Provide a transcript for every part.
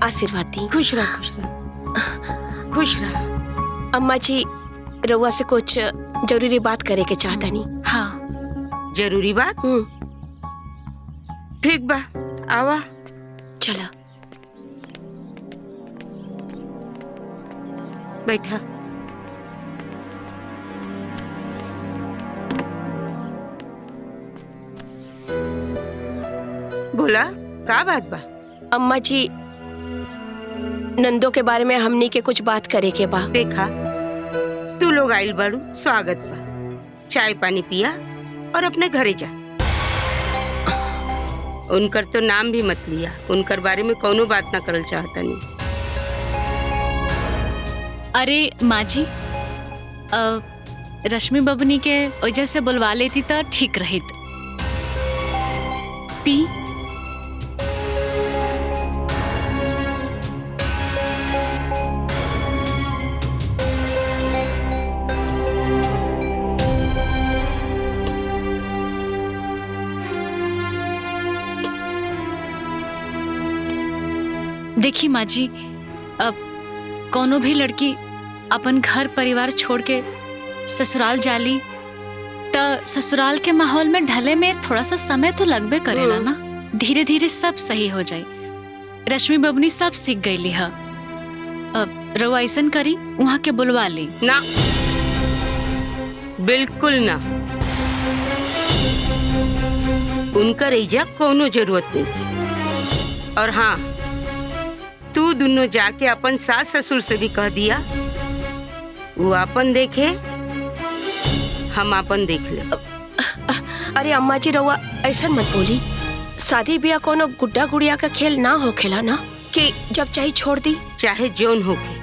आशीर्वाद दी। खुश रह, खुश रह, खुश रह। अम्मा जी रउआ से कुछ जरूरी बात करे के चाहता नहीं। हाँ, जरूरी बात। ठीक बा, आवा। चला बैठा। बोला, का बात बा? अम्मा जी नंदो के बारे में हमनी के कुछ बात करे के बा। देखा, तू लोग आइल बाड़ू, स्वागत बा। चाय पानी पिया और अपने घरे जा। उनकर तो नाम भी मत लिया, उनकर बारे में कोनो बात ना करल चाहता नहीं। अरे माँ जी, रश्मि बबनी के वजह से बुलवा लेती तो ठीक रहित। पी। देखी माँ जी, अब कोनो भी लड़की अपन घर परिवार छोड़ के ससुराल जाली तो ससुराल के माहौल में ढले में थोड़ा सा समय तो लगबे करेला ना। धीरे धीरे सब सही हो जाए। रश्मि बबनी सब सीख गईली है। अब रउआ ऐसन करी, वहाँ के बुलवा ली। ना, बिल्कुल ना। उनकर एजा कोनो जरूरत नहीं। और हाँ, तू दोनों जाके अपन सास ससुर से भी कह दिया, वो अपन देखे, हम अपन देख ले। अरे अम्मा जी रउआ ऐसा मत बोली। शादी ब्याह कोनो गुड्डा गुड़िया का खेल ना होखेला ना कि जब चाहे छोड़ दी। चाहे जोन होके,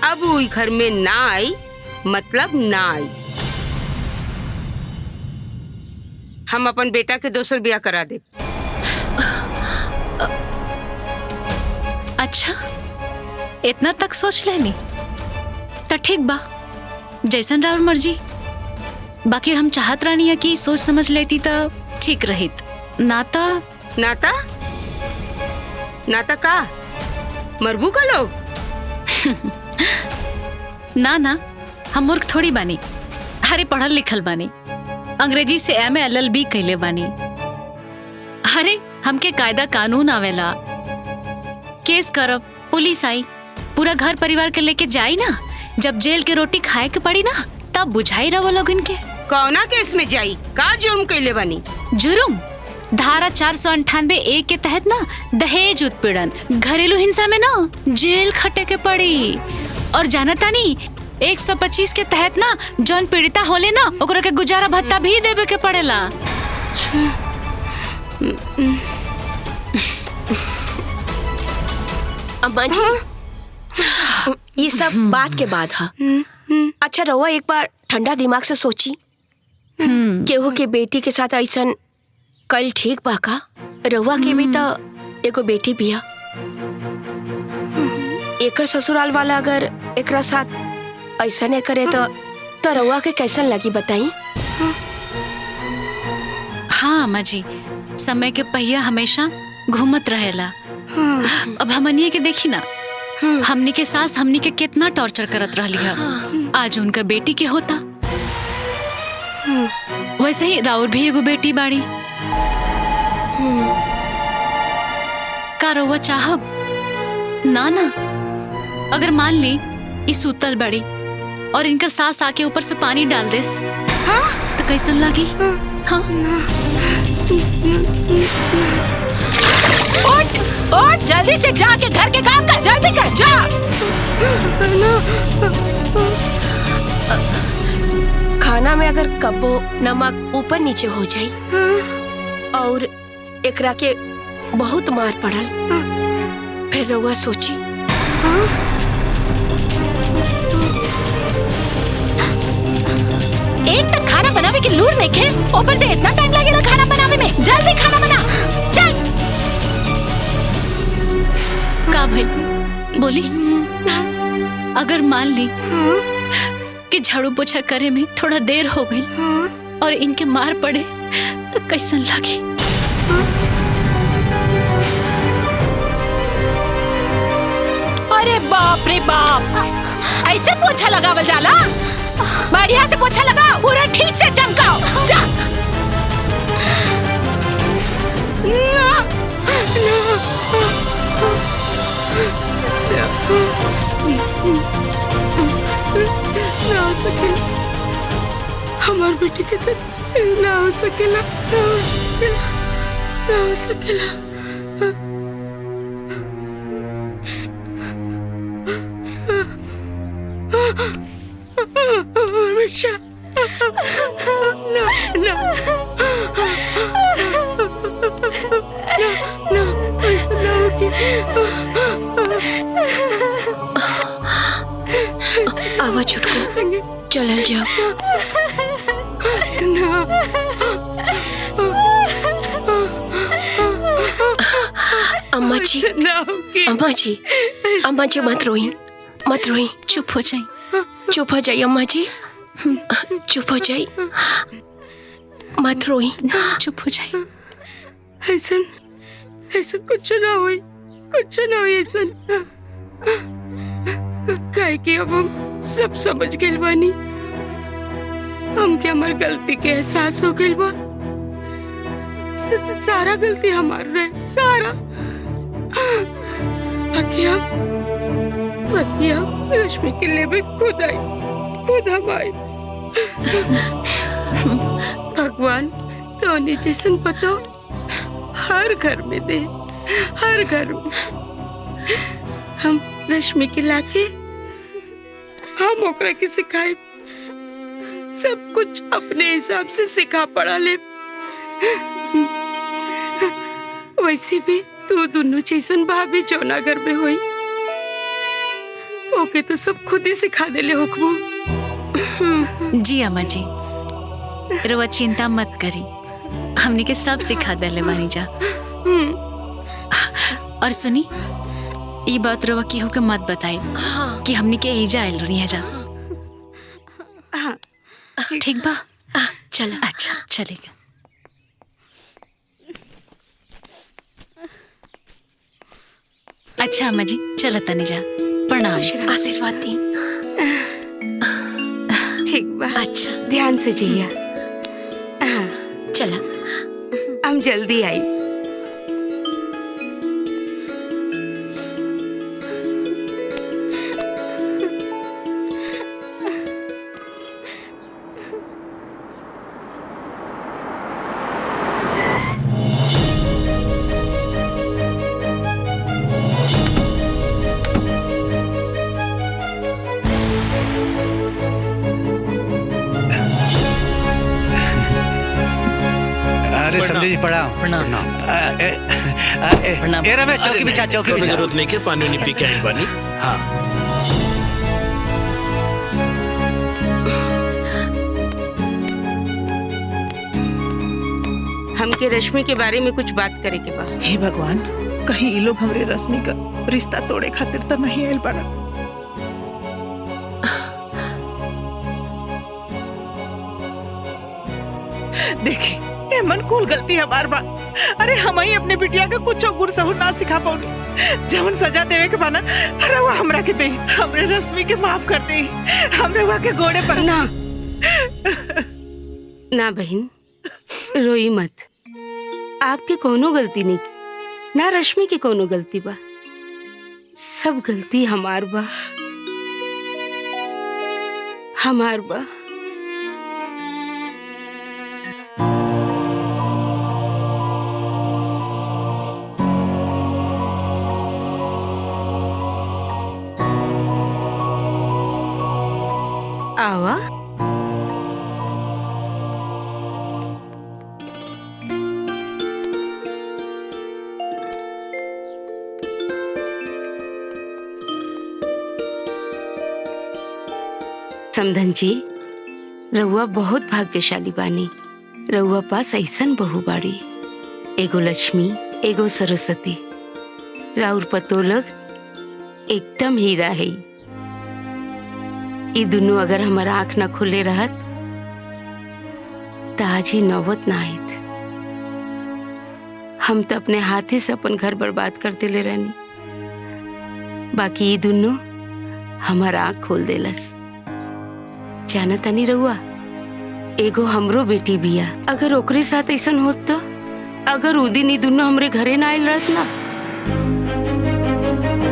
अब वो घर में ना आई मतलब ना आई। हम अपन बेटा के दोसर ब्याह करा दे। अच्छा, इतना तक सोच लेनी तो ठीक बा, जैसन राउर मर्जी। बाकी हम चाहत रानी है कि सोच समझ लेती तो ठीक रहित। नाता नाता नाता का मरबू का लोग। ना ना, हम मूर्ख थोड़ी बानी। अरे पढ़ल लिखल बानी, अंग्रेजी से MA LLB कैले बानी। अरे हमके कायदा कानून आवेला। केस करब, पुलिस आई, पूरा घर परिवार के लेके जाई ना। जब जेल के रोटी खाए के पड़ी ना, तब बुझाई रहो लोग इनके। कौना केस में जाई? का जुर्म कैले बनी? जुर्म धारा 498A के तहत ना दहेज उत्पीड़न, घरेलू हिंसा में ना जेल खटे के पड़ी। और जानता नहीं 125 के तहत ना जौन पीड़िता होले ना ओकरा के गुजारा भत्ता भी देवे के पड़ेला। अम्मा जी ये सब बात के बाद है। अच्छा रउआ एक बार ठंडा दिमाग से सोची, केहू के बेटी के साथ ऐसा कल ठीक बा का? रउआ के भी तो एगो बेटी भी है। एकर ससुराल वाला अगर एकरा साथ ऐसा नहीं करे तो रउआ के कैसन लगी बताई? हाँ अम्मा जी, समय के पहिया हमेशा घूमत रहेला। अब हमनिए के देखी ना, हमनी के सास हमनी के कितना टॉर्चर करत रहली है। आज उनकर बेटी के होता, वैसे ही राउर भी एगो बेटी बाड़ी। का रउआ चाहब? ना ना, अगर मान ली इस सूतल बड़ी और इनकर सास आके ऊपर से पानी डाल देस, तो कैसन लगी? हाँ उठ जल्दी से जाके घर के काम कर, जल्दी कर जा। खाना में अगर कबो नमक ऊपर नीचे हो जाए और एकरा के बहुत मार पड़ल, फिर रउआ सोची। एक तक खाना बनावे के लूर नहीं खे, ऊपर से इतना टाइम लगेगा खाना बनावे में। जल्दी खाना बना, चल। का भाई बोली, अगर मान ली कि झाड़ू पोछा करे में थोड़ा देर हो गई और इनके मार पड़े तो कैसन लगी? बाप रे बाप, ऐसे पोछा लगावल जाला? बढ़िया से पोछा लगाओ, पूरा ठीक से चमकाओ। जा। ना हो सकेला, हमार बेटी के साथ ना हो सकेला, ना हो सकेला। हमेशा ना ना ना ऐसा ना होगी। आवा छुटको, चलल जाओ। अम्मा जी, अम्मा जी, अम्मा जी मत रोई, मत रोई। चुप हो जाए, चुप हो जाइए अम्मा जी, चुप हो जाइए, मत रोई। चुप हो जाए। ऐसा ऐसा कुछ ना हुई, कुछ ना हुई ऐसा। काहे कि अब हम सब समझ गइल बानी, हमके हमार गलती के एहसास हो गइल बा। सारा गलती हमार रहे, सारा। बाकी अब रश्मि के लिए भी खुद आई, खुद हम आई। भगवान तो जैसन पतो हर घर में दे, हर घर में। हम रश्मि के लाके हम ओकरा के सिखाए, सब कुछ अपने हिसाब से सिखा पढ़ा ले। वैसे भी तू दोनों जैसन भाभी जौना घर में हुई, ओके तो सब खुद ही सिखा देले होकबो। जी अम्मा जी, रवा चिंता मत करी, हमने के सब सिखा देले बानी जा। और सुनी, ये बात रवा केहू के मत बताई कि हमने के एजा आयल रही है जा। ठीक बा? चलो। अच्छा चलेगा। अच्छा अम्मा जी, चलो तनी जा, प्रणाम। आशीर्वाद दी। ठीक बा, अच्छा ध्यान से जइया। चला, हम जल्दी आई। अरे समझे जी, प्रणाम। प्रणाम। ए रमेश, चौकी बिछा, चौकी बिछा। जरूरत नहीं के पानी नहीं पी के आई बानी। हाँ हमके रश्मि के बारे में कुछ बात करे के बा। हे भगवान, कहीं ये लोग हमरे रश्मि का रिश्ता तोड़े खातिर तो नहीं आयल बना। देखी, ये मन कुल गलती हमार बा। अरे हम ही अपने बिटिया का कुछ गुर सहूर ना सिखा पाऊनी। जवन सजा देवे के बाना, अरे वो हमरा के दे, हमरे रश्मि के माफ कर दे, हमरे वहाँ के गोड़े पर ना ना बहन, रोई मत। आपके कोनो गलती नहीं, ना रश्मि की कोनो गलती बा, सब गलती हमार बा, हमार बा। आवा। समधन जी, रउआ बहुत भाग्यशाली बानी। रउआ पास ऐसन बहू बाड़ी, एगो लक्ष्मी, एगो सरस्वती। राउर पतोलग एकदम हीरा है। ये दोनों अगर हमारा आँख न खुले रहत तो आज ही नौबत ना आयत। हम तो अपने हाथे से अपन घर बर्बाद करते ले रहनी। बाकी ये दोनों हमारा आँख खोल देलस। जाना तनी रहुआ, एगो हमरो बेटी बिया। अगर ओकरे साथ ऐसन होत तो, अगर उ दिन ई दोनों हमरे घरे ना आयल रहत ना,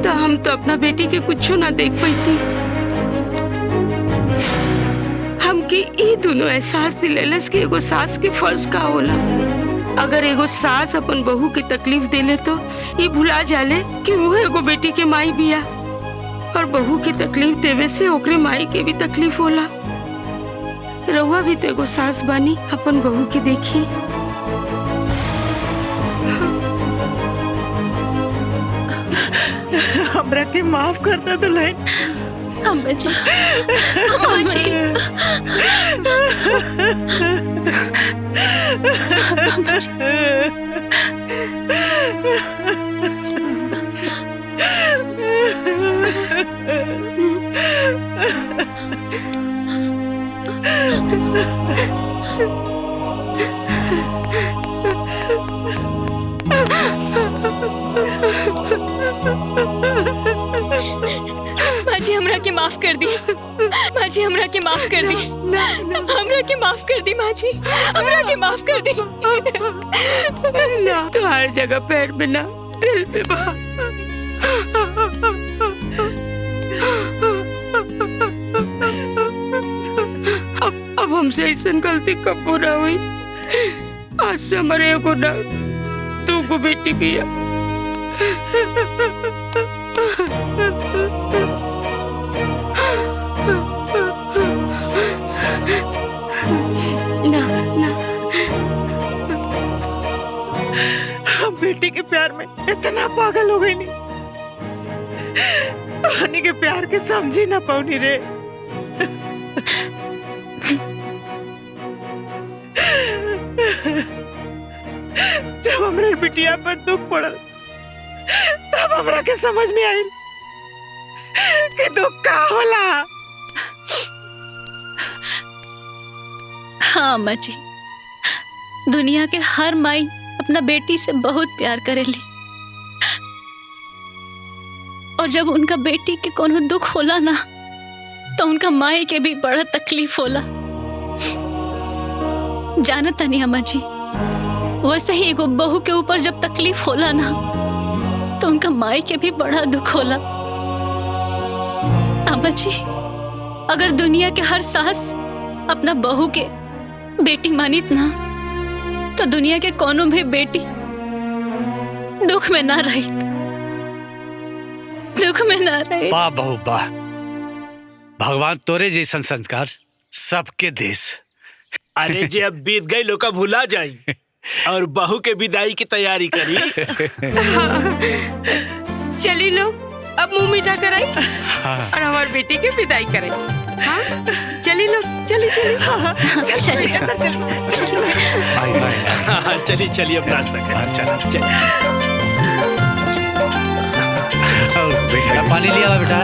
तो हम तो अपना बेटी के कुछो ना देख पाती। हमके ई दोनों एहसास दिलेलस कि एगो सास के फर्ज का होला। अगर एगो सास अपन बहू के तकलीफ देले तो ये भुला जाले कि वो एगो बेटी के माई बिया, और बहू के तकलीफ देवे से ओकरे माई के भी तकलीफ होला। रउआ भी तो एगो सास बानी, अपन बहू के देखी। हमरा के माफ कर दे दुल्हन। अम्मा जी, अम्मा जी, अम्मा जी। माजी हमरा के माफ कर दी। माजी हमरा के माफ कर दी। हमरा के माफ कर दी माजी, हमरा के माफ कर दी। ना तो हर जगह पैर में ना, दिल में बा। अब हमसे ऐसा गलती कब ना हुई। आज से हमारे एगो ना, तू को बेटी भी है। ना ना, हम बेटी के प्यार में इतना पागल हो गई नहीं, पानी के प्यार के समझी ना पाऊनी रे। जब हमरे बिटिया पर दुख पड़ल, तब हमरा के समझ में आई कि दुख का होला। हाँ अम्मा जी, दुनिया के हर माई अपना बेटी से बहुत प्यार करेली, और जब उनका बेटी के कोनो दुख होला ना, तो उनका माई के भी बड़ा तकलीफ होला। जानत तनी अम्मा जी, वैसे ही एगो बहू के ऊपर जब तकलीफ होला ना, तो उनका माई के भी बड़ा दुख होला। अम्मा जी, अगर दुनिया के हर सास अपना बहू के बेटी मानित ना, तो दुनिया के कोनो भी बेटी दुख में ना रही, दुख में ना रही। वाह बहू वाह, भगवान तोरे जैसन संस्कार सबके देश। अरे जे अब बीत गई लोग भुला जाई और बहू के विदाई की तैयारी करी। चली लो, अब मुंह मीठा कराई और हमारी बेटी की विदाई कराई। हाँ चली लो, चली चली चली चली अब नाश्ता करें। बेटा पानी लिया बेटा।